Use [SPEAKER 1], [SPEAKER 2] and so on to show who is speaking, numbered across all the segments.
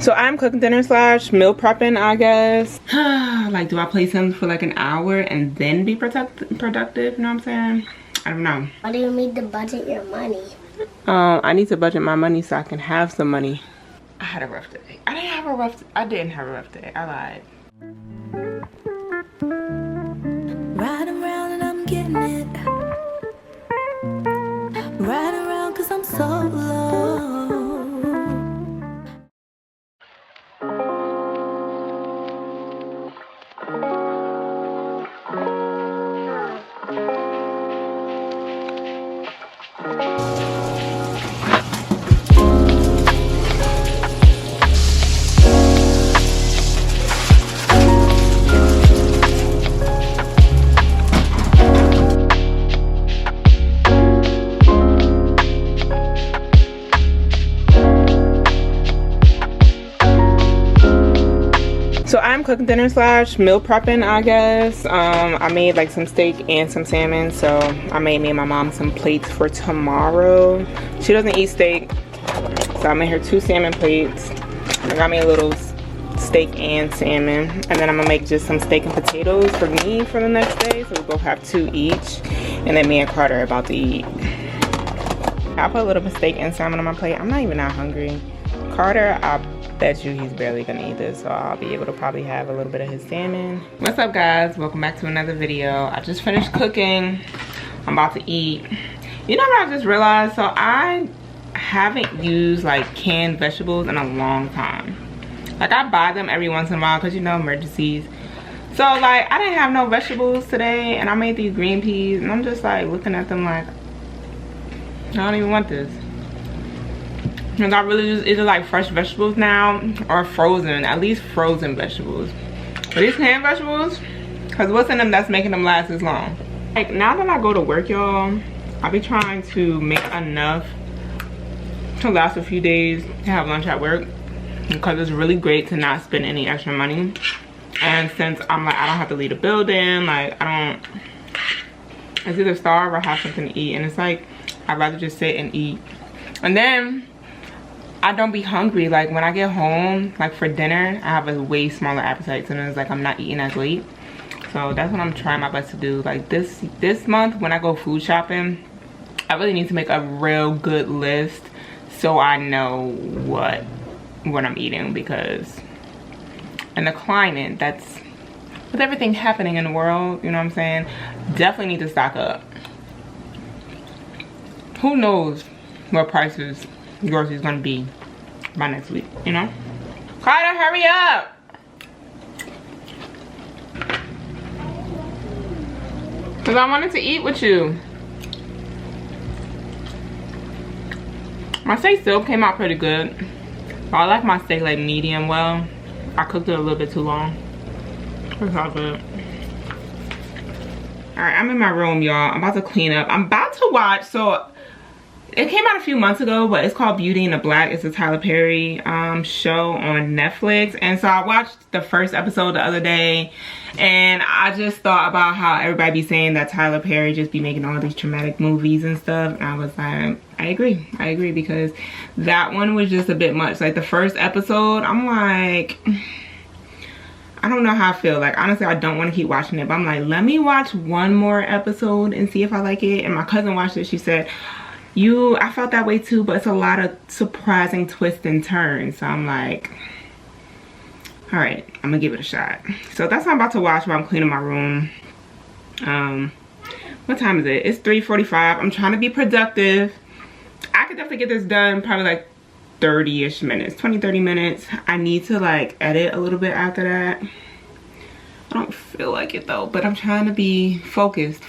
[SPEAKER 1] So I'm cooking dinner slash meal prepping, I guess. Like, do I play Sims for like an hour and then be productive? You know what I'm saying? I don't know.
[SPEAKER 2] Why do you need to budget your money?
[SPEAKER 1] I need to budget my money so I can have some money. I had a rough day. I didn't have a rough day. I lied.
[SPEAKER 3] Riding around and I'm getting it. Riding around cause I'm so low.
[SPEAKER 1] So I'm cooking dinner slash meal prepping, I guess. I made like some steak and some salmon, so I made me and my mom some plates for tomorrow. She doesn't eat steak, so I made her 2 salmon plates. I got me a little steak and salmon, and then I'm gonna make just some steak and potatoes for me for the next day, so we both have 2 each, and then me and Carter are about to eat. I'll put a little bit of steak and salmon on my plate. I'm not even that hungry. Carter, I bet you he's barely gonna eat this, so I'll be able to probably have a little bit of his salmon. What's up, guys? Welcome back to another video. I just finished cooking. I'm about to eat. You know what I just realized? So I haven't used like canned vegetables in a long time. Like, I buy them every once in a while because, you know, emergencies. So like, I didn't have no vegetables today, and I made these green peas, and I'm just like looking at them like, I don't even want this. Because I really just either like fresh vegetables now or frozen, at least frozen vegetables. But these canned vegetables, because what's in them that's making them last as long? Like, now that I go to work, y'all, I'll be trying to make enough to last a few days to have lunch at work, because it's really great to not spend any extra money. And since I'm like, I don't have to leave the building, like, it's either starve or have something to eat, and it's like, I'd rather just sit and eat. And then I don't be hungry. Like, when I get home, like for dinner, I have a way smaller appetite, so then it's like I'm not eating as late. So that's what I'm trying my best to do. Like this month when I go food shopping, I really need to make a real good list so I know what I'm eating, because in the climate that's with everything happening in the world, you know what I'm saying, definitely need to stock up. Who knows what prices yours is gonna be by next week, you know? Carter, hurry up! Cause I wanted to eat with you. My steak still came out pretty good, but I like my steak like medium well. I cooked it a little bit too long. It's all good. Alright, I'm in my room, y'all. I'm about to clean up. I'm about to watch, so it came out a few months ago, but it's called Beauty in the Black. It's a Tyler Perry show on Netflix. And so I watched the first episode the other day, and I just thought about how everybody be saying that Tyler Perry just be making all these traumatic movies and stuff. And I was like, I agree, because that one was just a bit much. Like, the first episode, I'm like, I don't know how I feel. Like, honestly, I don't want to keep watching it, but I'm like, let me watch one more episode and see if I like it. And my cousin watched it. She said, I felt that way too, but it's a lot of surprising twists and turns. So I'm like, all right, I'm gonna give it a shot. So that's what I'm about to watch while I'm cleaning my room. What time is it? It's 3:45. I'm trying to be productive. I could definitely get this done probably like 30-ish minutes, 20-30 minutes. I need to like edit a little bit after that. I don't feel like it though, but I'm trying to be focused.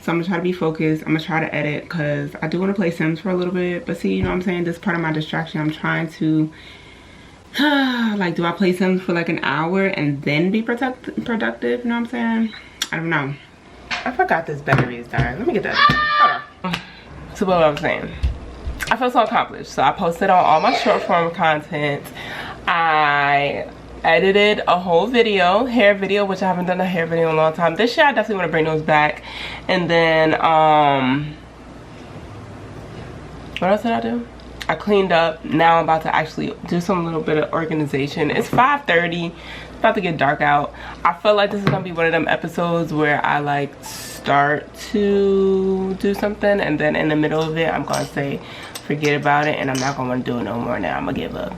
[SPEAKER 1] So I'm gonna try to be focused. I'm gonna try to edit, because I do want to play Sims for a little bit. But see, you know what I'm saying, this part of my distraction. I'm trying to like, do I play Sims for like an hour and then be productive? You know what I'm saying? I don't know. I forgot this battery is dying. Let me get that. Hold on. So what I was saying, I feel so accomplished. So I posted on all my short form content. I edited a whole video, hair video, which I haven't done a hair video in a long time. This year I definitely want to bring those back. And then what else did I do? I cleaned up. Now I'm about to actually do some little bit of organization. It's 5:30. It's about to get dark out. I feel like this is gonna be one of them episodes where I like start to do something and then in the middle of it I'm gonna say forget about it and I'm not gonna want to do it no more. Now I'm gonna give up.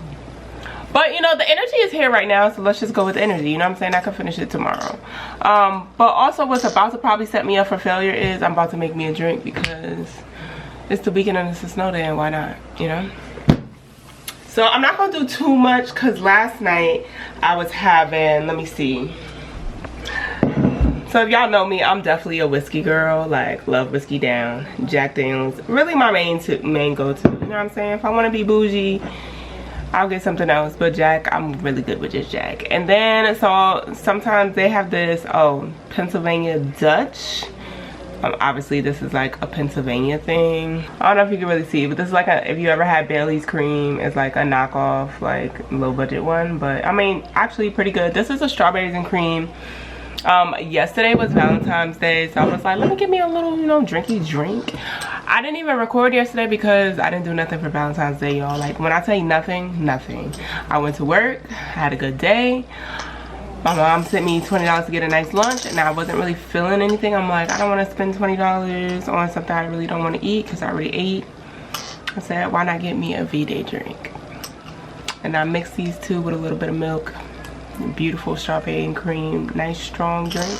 [SPEAKER 1] But you know, the energy is here right now, so let's just go with the energy. You know what I'm saying? I can finish it tomorrow. But also what's about to probably set me up for failure is I'm about to make me a drink because it's the weekend and it's a snow day, and why not, you know? So I'm not gonna do too much because last night I was having, let me see. So if y'all know me, I'm definitely a whiskey girl. Like, love whiskey down. Jack Daniels, really my main go-to. You know what I'm saying? If I want to be bougie, I'll get something else. But Jack, I'm really good with just Jack. And then so sometimes they have this Pennsylvania Dutch. Obviously this is like a Pennsylvania thing. I don't know if you can really see, but this is like if you ever had Bailey's cream, it's like a knockoff, like low budget one. But I mean, actually pretty good. This is a strawberries and cream. Yesterday was Valentine's Day, so I was like, let me get me a little, you know, drinky drink. I didn't even record yesterday because I didn't do nothing for Valentine's Day, y'all. Like, when I tell you nothing, nothing. I went to work, I had a good day. My mom sent me $20 to get a nice lunch, and I wasn't really feeling anything. I'm like, I don't want to spend $20 on something I really don't want to eat because I already ate. I said, why not get me a V-Day drink? And I mixed these two with a little bit of milk. Beautiful strawberry and cream, nice strong drink.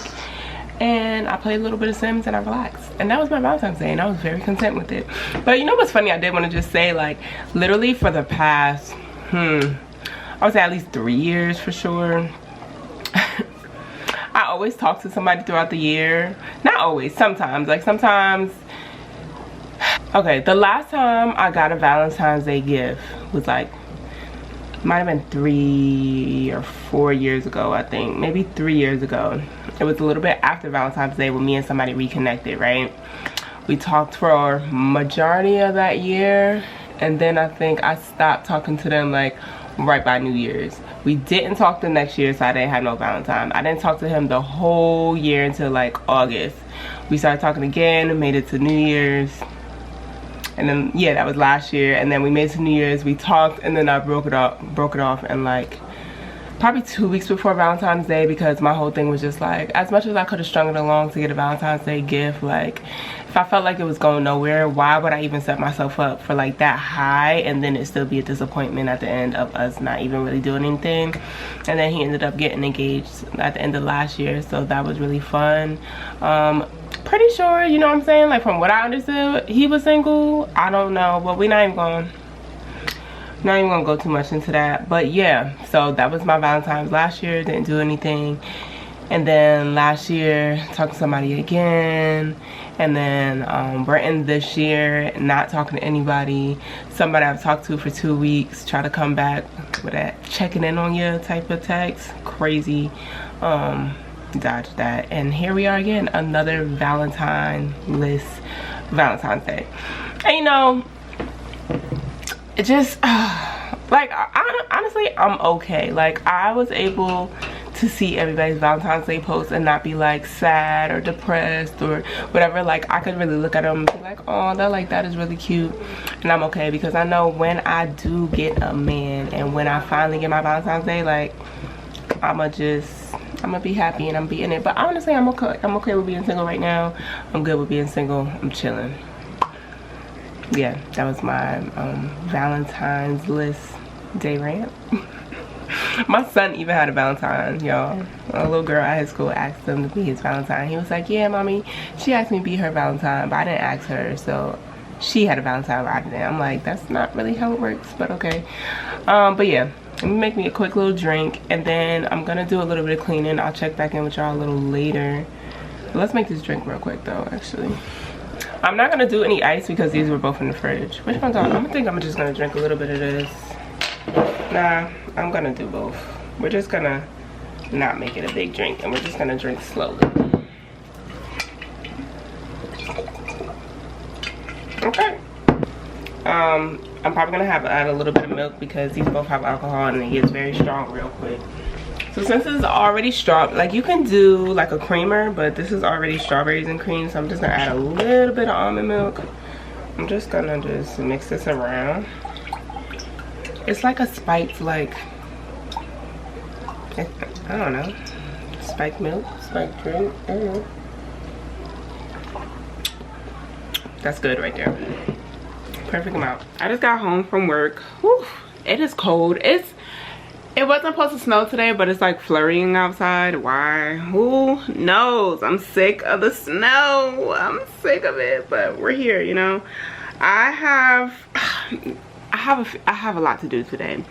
[SPEAKER 1] And I played a little bit of Sims and I relaxed. And that was my Valentine's Day, and I was very content with it. But you know what's funny? I did want to just say, like, literally for the past, I would say at least 3 years for sure. I always talk to somebody throughout the year. Not always, sometimes. Like sometimes. Okay, the last time I got a Valentine's Day gift was like, might have been 3 or 4 years ago, I think. Maybe 3 years ago. It was a little bit after Valentine's Day when me and somebody reconnected, right? We talked for a majority of that year. And then I think I stopped talking to them like right by New Year's. We didn't talk the next year, so I didn't have no Valentine. I didn't talk to him the whole year until like August. We started talking again, made it to New Year's. And then, yeah, that was last year. And then we made it to New Year's, we talked, and then I broke it off and like probably 2 weeks before Valentine's Day, because my whole thing was just like, as much as I could have strung it along to get a Valentine's Day gift, like if I felt like it was going nowhere, why would I even set myself up for like that high and then it still be a disappointment at the end of us not even really doing anything? And then he ended up getting engaged at the end of last year, so that was really fun. Pretty sure, you know what I'm saying, like from what I understood, he was single. I don't know, but we're not even gonna go too much into that. But yeah, so that was my Valentine's last year. Didn't do anything. And then last year talked to somebody again, and then we're in this year not talking to anybody. Somebody I've talked to for 2 weeks, try to come back with that checking in on you type of text. Crazy. Dodge that, and here we are again, another Valentine's Day. And you know, it just like honestly, I'm okay. Like I was able to see everybody's Valentine's Day posts and not be like sad or depressed or whatever. Like I could really look at them and be like, oh, that is really cute, and I'm okay, because I know when I do get a man and when I finally get my Valentine's Day, like I'm gonna be happy and I'm be in it. But honestly, I'm okay with being single right now. I'm good with being single. I'm chilling. Yeah, that was my Valentine's list day rant. My son even had a Valentine, y'all. A little girl at his school asked him to be his Valentine. He was like, yeah, mommy, she asked me to be her Valentine, but I didn't ask her, so she had a Valentine right now. I'm like, that's not really how it works, but okay. But yeah, let me make me a quick little drink, and then I'm gonna do a little bit of cleaning. I'll check back in with y'all a little later. But let's make this drink real quick though, actually. I'm not gonna do any ice because these were both in the fridge. Which one's on? I think I'm just gonna drink a little bit of this. Nah, I'm gonna do both. We're just gonna not make it a big drink, and we're just gonna drink slowly. Okay. I'm probably gonna add a little bit of milk because these both have alcohol and it gets very strong real quick. So since this is already strong, like you can do like a creamer, but this is already strawberries and cream, so I'm just gonna add a little bit of almond milk. I'm just gonna mix this around. It's like a spiked, like, I don't know, spiked milk, spiked drink, I don't know. That's good right there. Perfect amount. I just got home from work. Whew, it is cold. It wasn't supposed to snow today, but it's like flurrying outside. Why? Who knows? I'm sick of the snow. I'm sick of it, but we're here, you know. I have a lot to do today.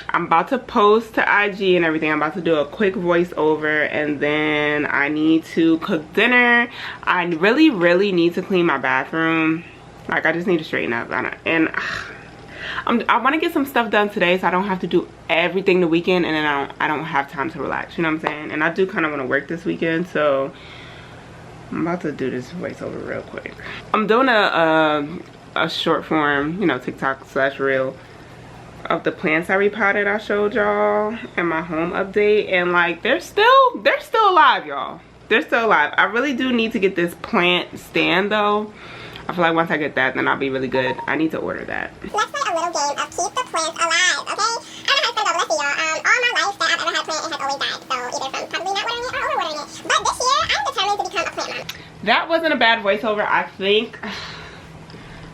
[SPEAKER 1] I'm about to post to IG and everything. I'm about to do a quick voiceover, and then I need to cook dinner. I really need to clean my bathroom. Like, I just need to straighten up. I want to get some stuff done today so I don't have to do everything the weekend, and then I don't have time to relax, you know what I'm saying? And I do kind of want to work this weekend, so I'm about to do this voiceover real quick. I'm doing a short form, you know, TikTok/reel of the plants I repotted I showed y'all in my home update, and like they're still alive, y'all. They're still alive. I really do need to get this plant stand though. I feel like once I get that, then I'll be really good. I need to order that.
[SPEAKER 2] Let's play a little game of keep the plants alive, okay? I don't know how it's gonna go, let's see, y'all. All my life that I've ever had a plant, it has always died. So either from probably not watering it or overwatering it. But this year, I'm determined to become a plant mom.
[SPEAKER 1] That wasn't a bad voiceover, I think.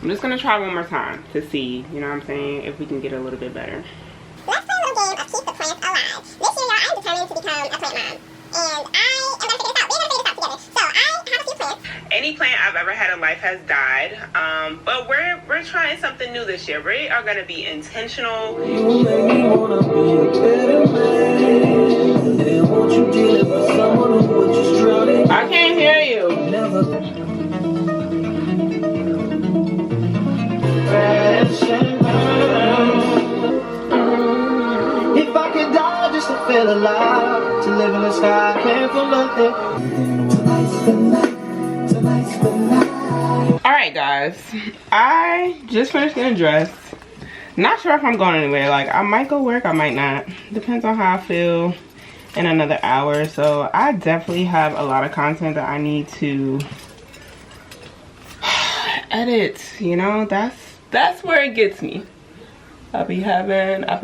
[SPEAKER 1] I'm just gonna try one more time to see, you know what I'm saying, if we can get a little bit better.
[SPEAKER 2] Let's play a little game of keep the plants alive. This year, y'all, I'm determined to become a plant mom. And I am gonna figure this out. We're gonna figure this out together. So I have a few plants.
[SPEAKER 1] Any plant I've ever had in life has died, but we're trying something new this year. We are gonna be intentional.
[SPEAKER 4] You make me wanna be a better man. And won't you deliver someone who would just drown in?
[SPEAKER 1] I can't hear you.
[SPEAKER 4] Never. If I could die just to feel alive, to live in the sky, can't feel nothing. Tonight's the night.
[SPEAKER 1] Alright guys, I just finished getting dressed. Not sure if I'm going anywhere. Like, I might go work, I might not. Depends on how I feel in another hour. So I definitely have a lot of content that I need to edit, you know. That's where it gets me. I'll be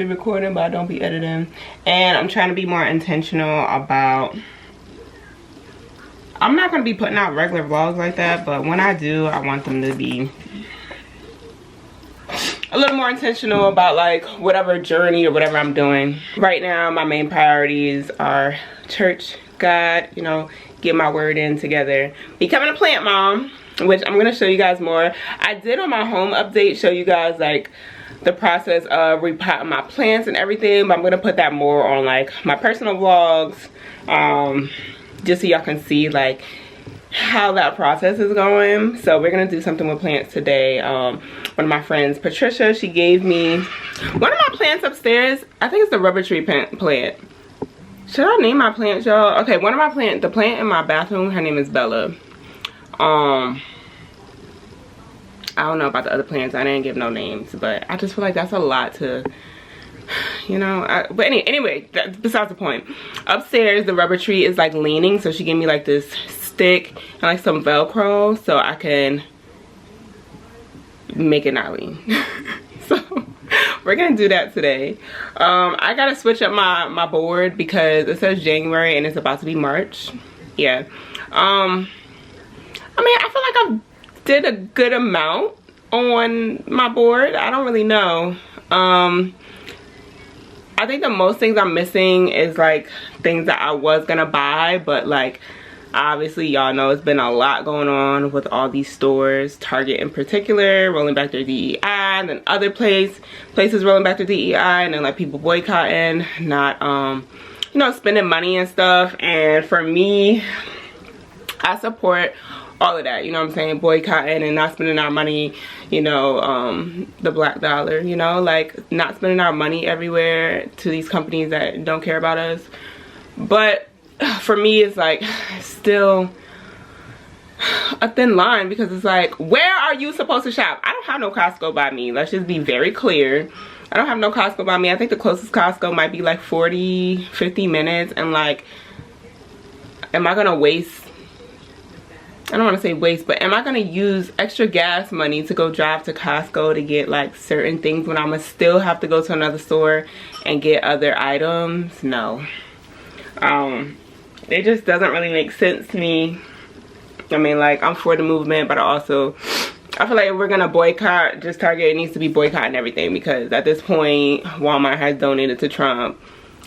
[SPEAKER 1] recording, but I don't be editing. And I'm trying to be more intentional about, I'm not gonna be putting out regular vlogs like that, but when I do, I want them to be a little more intentional about like whatever journey or whatever I'm doing. Right now, my main priorities are church, God, you know, get my word in together, becoming a plant mom, which I'm gonna show you guys more. I did on my home update show you guys like the process of repotting my plants and everything, but I'm gonna put that more on like my personal vlogs, just so y'all can see like how that process is going. So we're gonna do something with plants today. One of my friends, Patricia, she gave me one of my plants upstairs. I think it's the rubber tree plant. Should I name my plants, y'all? Okay, one of my plants, the plant in my bathroom, her name is Bella. I don't know about the other plants. I didn't give no names, but I just feel like that's a lot to, you know. But anyway, that's besides the point. Upstairs, the rubber tree is like leaning, so she gave me like this stick and like some Velcro so I can make it not lean. So we're gonna do that today. I gotta switch up my board because it says January and it's about to be March. Yeah. I mean, I feel like I've did a good amount on my board. I don't really know. I think the most things I'm missing is like things that I was gonna buy, but like obviously y'all know it's been a lot going on with all these stores, Target in particular rolling back their DEI, and then other places rolling back their DEI, and then like people boycotting, not you know, spending money and stuff. And for me, I support all of that, you know what I'm saying, boycotting and not spending our money, you know, the black dollar, you know, like not spending our money everywhere to these companies that don't care about us. But for me, it's like still a thin line, because it's like, where are you supposed to shop? I don't have no Costco by me. Let's just be very clear. I don't have no Costco by me. I think the closest Costco might be like 40-50 minutes, and like, am I gonna waste don't want to say waste, but am I going to use extra gas money to go drive to Costco to get like certain things when I'm going to still have to go to another store and get other items? No. It just doesn't really make sense to me. I mean, like, I'm for the movement, but I feel like if we're going to boycott just Target, it needs to be boycotting everything, because at this point, Walmart has donated to Trump.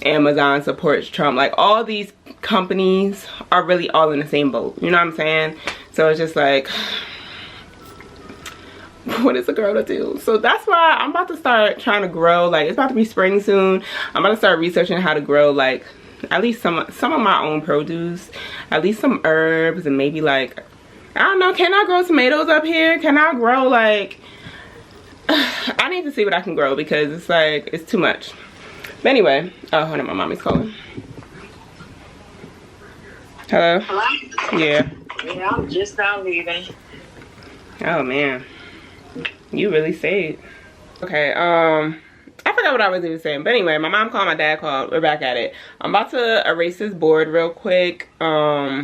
[SPEAKER 1] Amazon supports Trump. Like, all these companies are really all in the same boat. You know what I'm saying? So it's just like, what is a girl to do? So that's why I'm about to start trying to grow. Like, it's about to be spring soon. I'm about to start researching how to grow, like, at least some of my own produce, at least some herbs, and maybe like, I don't know, can I grow tomatoes up here? Can I grow, like, I need to see what I can grow, because it's like, it's too much. But anyway, oh, hold on, my mommy's calling. Hello?
[SPEAKER 5] Hello?
[SPEAKER 1] Yeah.
[SPEAKER 5] Yeah, I'm just now leaving.
[SPEAKER 1] Oh man, you really stayed. Okay, I forgot what I was even saying, but anyway, my mom called, my dad called, we're back at it. I'm about to erase this board real quick. Yeah,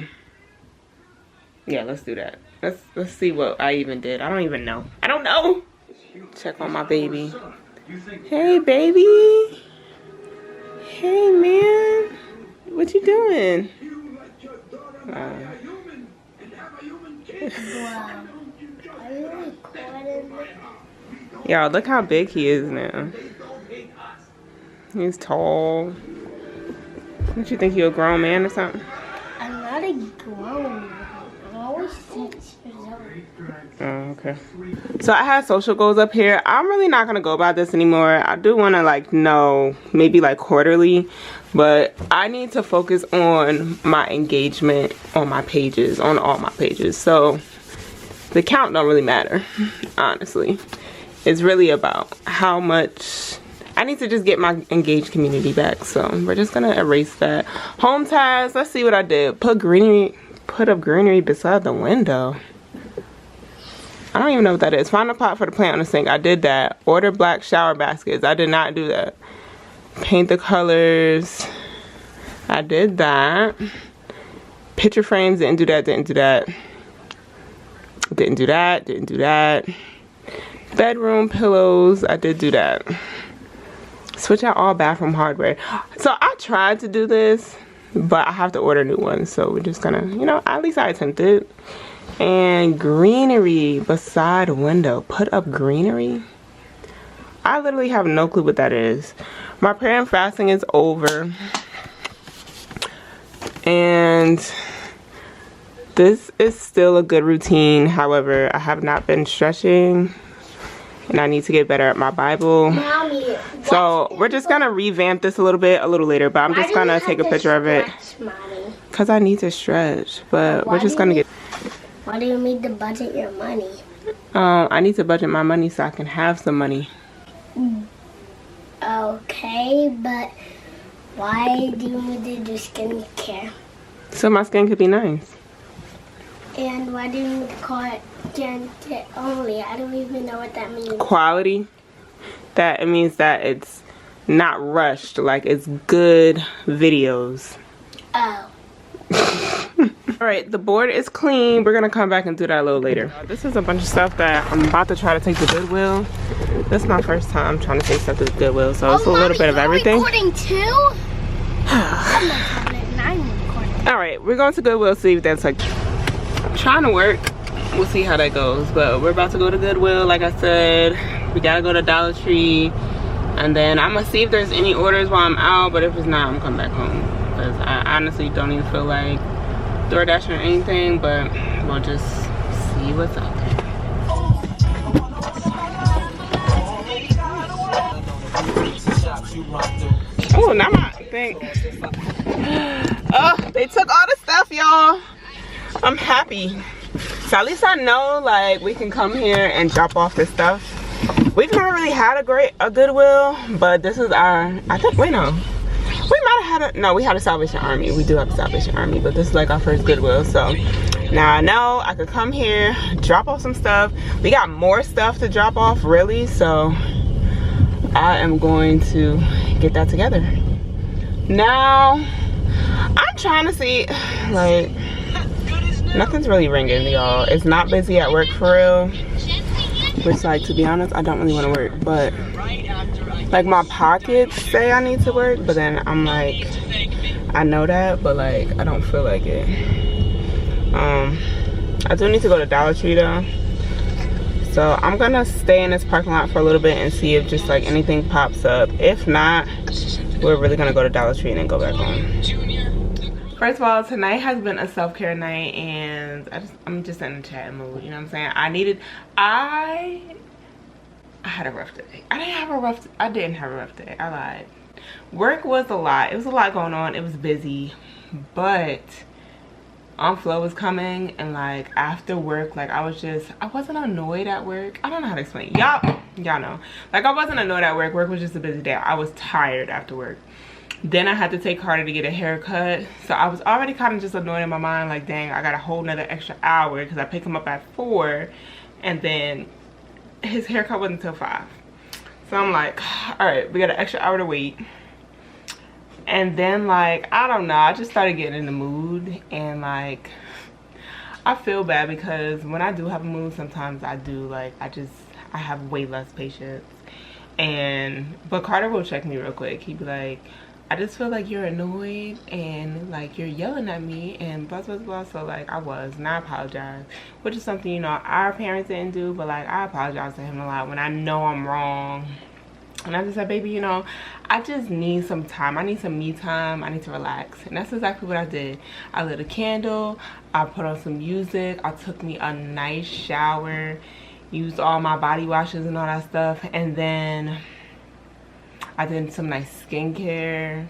[SPEAKER 1] let's do that. Let's see what I even did. I don't even know. I don't know. Check on my baby. Hey baby. Hey man, what you doing? Y'all, look how big he is now. He's tall. Don't you think you're a grown man or something?
[SPEAKER 6] I'm not a grown man. I'm always 6 years old.
[SPEAKER 1] Oh, okay. So I had social goals up here. I'm really not gonna go about this anymore. I do want to like know, maybe like quarterly, but I need to focus on my engagement on my pages, on all my pages. So the count don't really matter, honestly. It's really about how much I need to just get my engaged community back. So we're just gonna erase that. Home tabs, let's see what I did. Put up greenery beside the window. I don't even know what that is. Find a pot for the plant on the sink. I did that. Order black shower baskets. I did not do that. Paint the colors. I did that. Picture frames. Didn't do that. Didn't do that. Didn't do that. Didn't do that. Bedroom pillows. I did do that. Switch out all bathroom hardware. So I tried to do this, but I have to order new ones. So we're just gonna, you know, at least I attempted. And greenery beside a window. Put up greenery. I literally have no clue what that is. My prayer and fasting is over. And this is still a good routine. However, I have not been stretching. And I need to get better at my Bible.
[SPEAKER 6] Mommy,
[SPEAKER 1] so we're just gonna revamp this a little later. But I'm just gonna take a picture of it. Because I need to stretch. But we're just gonna get...
[SPEAKER 6] Why do you need to budget your money?
[SPEAKER 1] I need to budget my money so I can have some money.
[SPEAKER 6] Okay, but why do you need to do skincare?
[SPEAKER 1] So my skin could be nice.
[SPEAKER 6] And why do you need to call it skincare only? I don't even know what that means.
[SPEAKER 1] Quality. That it means that it's not rushed. Like, it's good videos.
[SPEAKER 6] Oh.
[SPEAKER 1] Alright, the board is clean. We're gonna come back and do that a little later. This is a bunch of stuff that I'm about to try to take to Goodwill. This is my first time trying to take stuff to Goodwill, so it's a little bit of everything.
[SPEAKER 6] Recording too? I'm not having it, and I'm recording.
[SPEAKER 1] Alright, we're going to Goodwill, see if that's like trying to work. We'll see how that goes. But we're about to go to Goodwill, like I said. We gotta go to Dollar Tree. And then I'm gonna see if there's any orders while I'm out, but if it's not, I'm coming back home. Because I honestly don't even feel like DoorDash or anything, but we'll just see what's out there. Oh, now my thing. Oh, they took all the stuff, y'all. I'm happy. So at least I know, like, we can come here and drop off this stuff. We've never really had a Goodwill, but this is our, I think, wait, no. We might have had no, we had a Salvation Army. We do have a Salvation Army, but this is like our first Goodwill. So now I know I could come here, drop off some stuff. We got more stuff to drop off, really. So I am going to get that together. Now I'm trying to see, like, Nothing's really ringing, y'all. It's not busy at work for real. Which, like, to be honest, I don't really want to work. But, like, my pockets say I need to work. But then I'm like, I know that, but, like, I don't feel like it. I do need to go to Dollar Tree, though. So, I'm going to stay in this parking lot for a little bit and see if just, like, anything pops up. If not, we're really going to go to Dollar Tree and then go back home. First of all, tonight has been a self-care night, and I'm just in a chat mood, you know what I'm saying? I had a rough day. I didn't have a rough day. I lied. Work was a lot. It was a lot going on. It was busy, but Flow was coming, and like after work, like I wasn't annoyed at work. I don't know how to explain. Y'all know. Like I wasn't annoyed at work. Work was just a busy day. I was tired after work. Then I had to take Carter to get a haircut. So I was already kind of just annoyed in my mind, like, dang, I got a whole nother extra hour because I picked him up at 4 and then his haircut wasn't until 5. So I'm like, all right, we got an extra hour to wait. And then, like, I don't know, I just started getting in the mood, and like I feel bad because when I do have a mood, sometimes I do, like, I have way less patience. But Carter will check me real quick. He'd be like, I just feel like you're annoyed and like you're yelling at me and blah blah blah. So like I was, and I apologize, which is something, you know, our parents didn't do, but like I apologize to him a lot when I know I'm wrong. And I just said, baby, you know, I just need some time. I need some me time. I need to relax. And that's exactly what I did. I lit a candle, I put on some music, I took me a nice shower, used all my body washes and all that stuff, and then I did some nice skincare,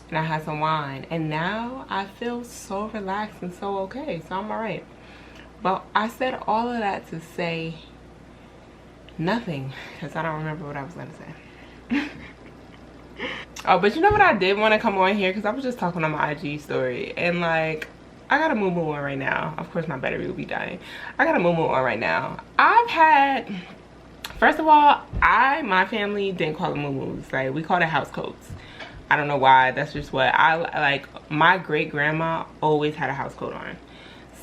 [SPEAKER 1] and I had some wine, and now I feel so relaxed and so okay, so I'm alright. But I said all of that to say nothing, because I don't remember what I was gonna say. Oh, but you know what, I did want to come on here because I was just talking on my IG story, and like I got a moo-moo on right now. Of course my battery will be dying. I got a moo-moo on right now. First of all, my family didn't call them moo-moos. Like, we called it house coats. I don't know why. That's just what I like. My great grandma always had a house coat on,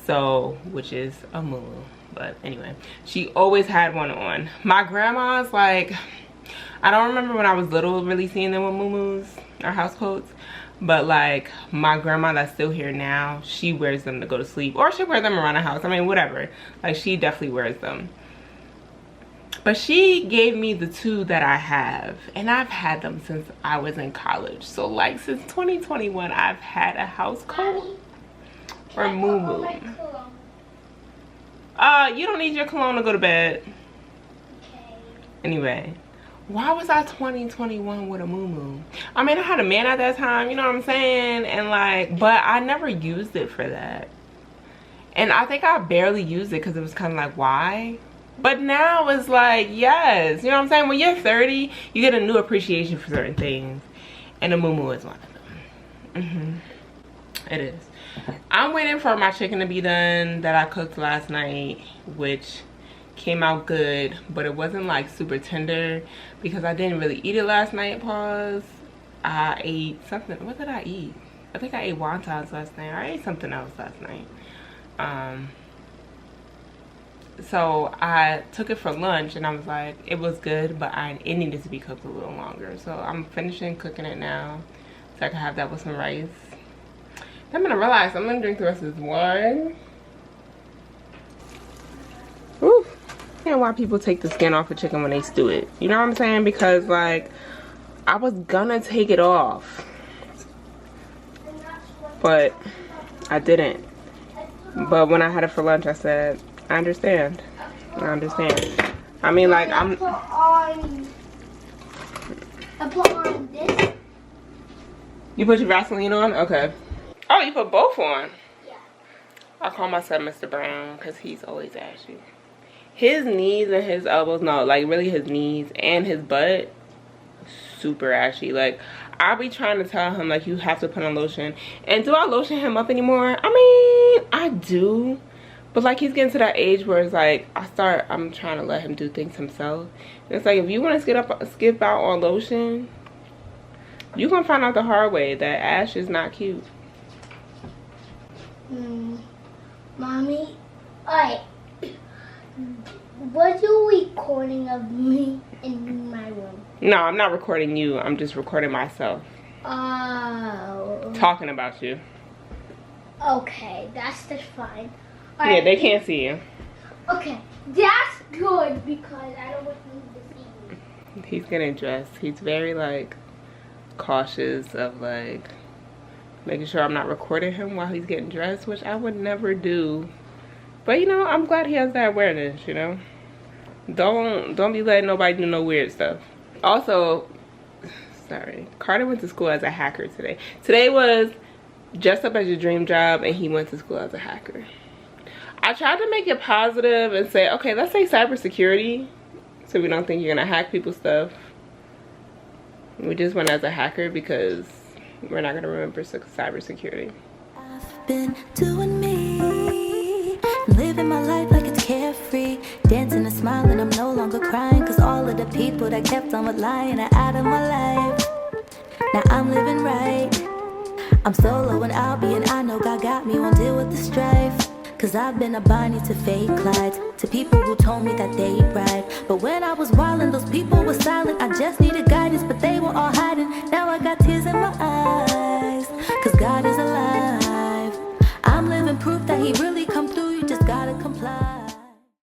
[SPEAKER 1] so, which is a moo-moo. But anyway, she always had one on. My grandma's, like, I don't remember when I was little really seeing them with moo-moos or house coats, but like my grandma that's still here now, she wears them to go to sleep, or she wears them around the house. I mean, whatever. Like, she definitely wears them. But she gave me the 2 that I have, and I've had them since I was in college. So like since 2021, I've had a house coat or moo-moo. You don't need your cologne to go to bed. Anyway, why was I 2021 with a moo-moo? I mean, I had a man at that time, you know what I'm saying? And like, but I never used it for that. And I think I barely used it because it was kind of like, why? But now it's like, yes, you know what I'm saying? When you're 30, you get a new appreciation for certain things, and a moo-moo is one of them. It is. I'm waiting for my chicken to be done that I cooked last night, which came out good, but it wasn't like super tender because I didn't really eat it last night. Pause. I ate something. What did I eat? I think I ate wontons last night. I ate something else last night. So I took it for lunch, and I was like, it was good, but it needed to be cooked a little longer. So I'm finishing cooking it now so I can have that with some rice. I'm gonna realize I'm gonna drink the rest of this wine. Ooh. And why people take the skin off of chicken when they stew it. You know what I'm saying? Because like, I was gonna take it off, but I didn't. But when I had it for lunch, I said, I understand. I understand. I mean, like, I put on this. You put your Vaseline on? Okay. Oh, you put both on? Yeah. I call my son Mr. Brown because he's always ashy. His knees and his elbows, no, like really his knees and his butt, super ashy. Like, I'll be trying to tell him, like, you have to put on lotion. And do I lotion him up anymore? I mean, I do. But like, he's getting to that age where it's like, I'm trying to let him do things himself. And it's like, if you want to skip out on lotion, you're going to find out the hard way that ash is not cute.
[SPEAKER 6] Mommy, alright. Was you recording of me in my room?
[SPEAKER 1] No, I'm not recording you. I'm just recording myself.
[SPEAKER 6] Oh.
[SPEAKER 1] Talking about you.
[SPEAKER 6] Okay, that's just fine. All
[SPEAKER 1] Yeah,
[SPEAKER 6] right.
[SPEAKER 1] they can't see you.
[SPEAKER 6] Okay, that's good because I don't want you to see me.
[SPEAKER 1] He's getting dressed. He's very like cautious of like making sure I'm not recording him while he's getting dressed, which I would never do. But you know, I'm glad he has that awareness, you know. Don't be letting nobody do no weird stuff. Also, sorry, Carter went to school as a hacker today. Today was dress up as your dream job, and he went to school as a hacker. I tried to make it positive and say, okay, let's say cybersecurity, so we don't think you're gonna hack people's stuff. We just went as a hacker because we're not gonna remember cybersecurity.
[SPEAKER 3] I've been doing me, living my life like it's carefree, dancing and smiling, I'm no longer crying, cause all of the people that kept on with lying are out of my life. Now I'm living right, I'm solo and I'll be, and I know God got me, won't deal with the strife. Cause I've been a Bonnie to fake Clydes, to people who told me that they'd ride. But when I was wildin', those people were silent. I just needed guidance, but they were all hiding. Now I got tears in my eyes, cause God is alive. I'm living proof that he really come through, you just gotta comply.